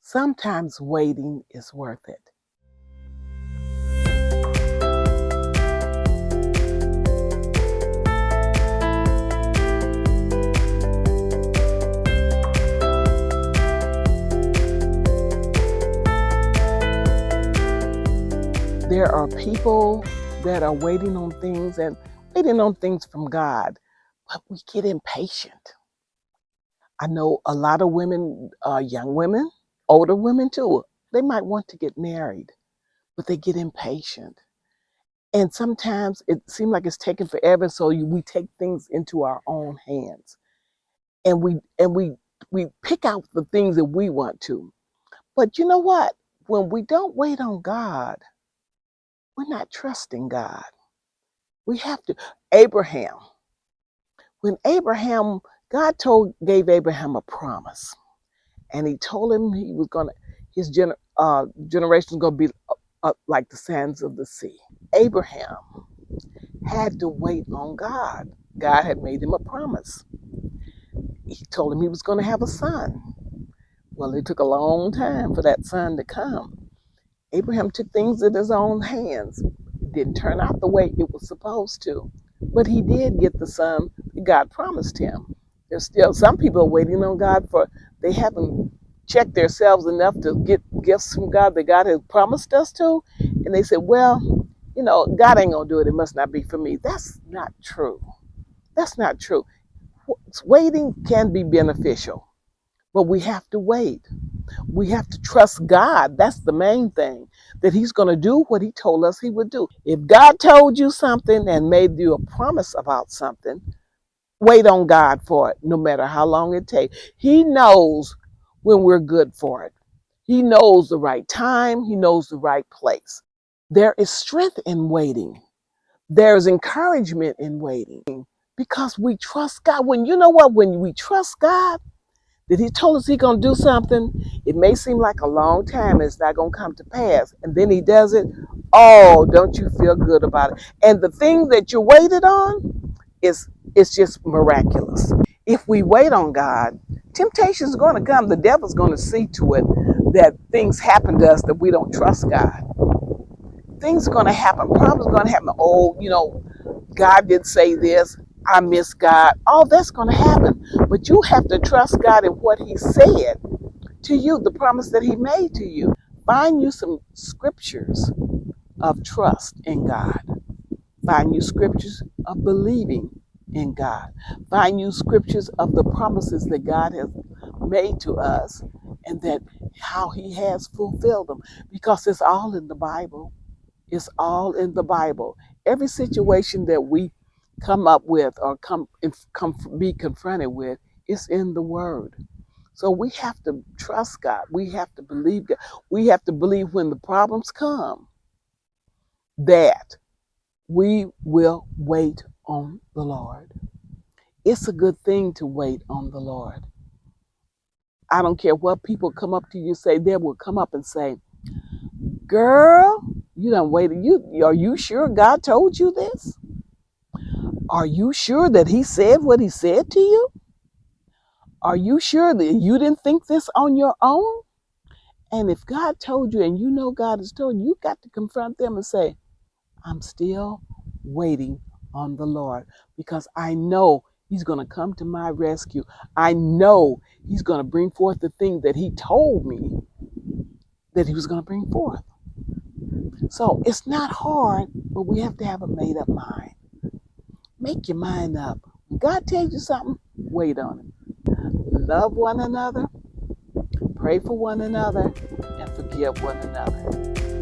Sometimes waiting is worth it. There are people that are waiting on things and waiting on things from God, but we get impatient. I know a lot of women, young women, older women too, they might want to get married, but they get impatient. And sometimes it seems like it's taking forever, so we take things into our own hands. And we pick out the things that we want to. But you know what? When we don't wait on God, we're not trusting God. We have to. Abraham, when Abraham, God gave Abraham a promise, and He told him he was gonna, his generation is gonna be like the sands of the sea. Abraham had to wait on God. God had made him a promise. He told him he was going to have a son. Well, it took a long time for that son to come. Abraham took things in his own hands. It didn't turn out the way it was supposed to. But he did get the son that God promised him. There's still some people waiting on God they haven't checked themselves enough to get gifts from God that God has promised us to. And they said, well, God ain't going to do it. It must not be for me. That's not true. That's not true. Waiting can be beneficial, but we have to wait. We have to trust God. That's the main thing, that He's going to do what He told us He would do. If God told you something and made you a promise about something, wait on God for it, no matter how long it takes. He knows when we're good for it. He knows the right time. He knows the right place. There is strength in waiting. There's encouragement in waiting because we trust God. When we trust God, that He told us He's going to do something, it may seem like a long time, it's not going to come to pass. And then He does it. Oh, don't you feel good about it? And the thing that you waited on it's just miraculous. If we wait on God, temptation is going to come. The devil's going to see to it that things happen to us that we don't trust God. Things are going to happen. Problems are going to happen. Oh, God did say this. I miss God. All that's going to happen. But you have to trust God in what He said to you, the promise that He made to you. Find you some scriptures of trust in God. Find you scriptures of believing in God. Find you scriptures of the promises that God has made to us and that how He has fulfilled them. Because it's all in the Bible. It's all in the Bible. Every situation that we come up with or be confronted with is in the Word. So we have to trust God. We have to believe God. We have to believe when the problems come that we will wait on the Lord. It's a good thing to wait on the Lord. I don't care what people come up to you say. They will come up and say, girl, you done waited. Are you sure God told you this? Are you sure that He said what He said to you? Are you sure that you didn't think this on your own? And if God told you and God has told you, you've got to confront them and say, I'm still waiting on the Lord because I know He's going to come to my rescue. I know He's going to bring forth the thing that He told me that He was going to bring forth. So it's not hard, but we have to have a made up mind. Make your mind up. When God tells you something, wait on it. Love one another, pray for one another, and forgive one another.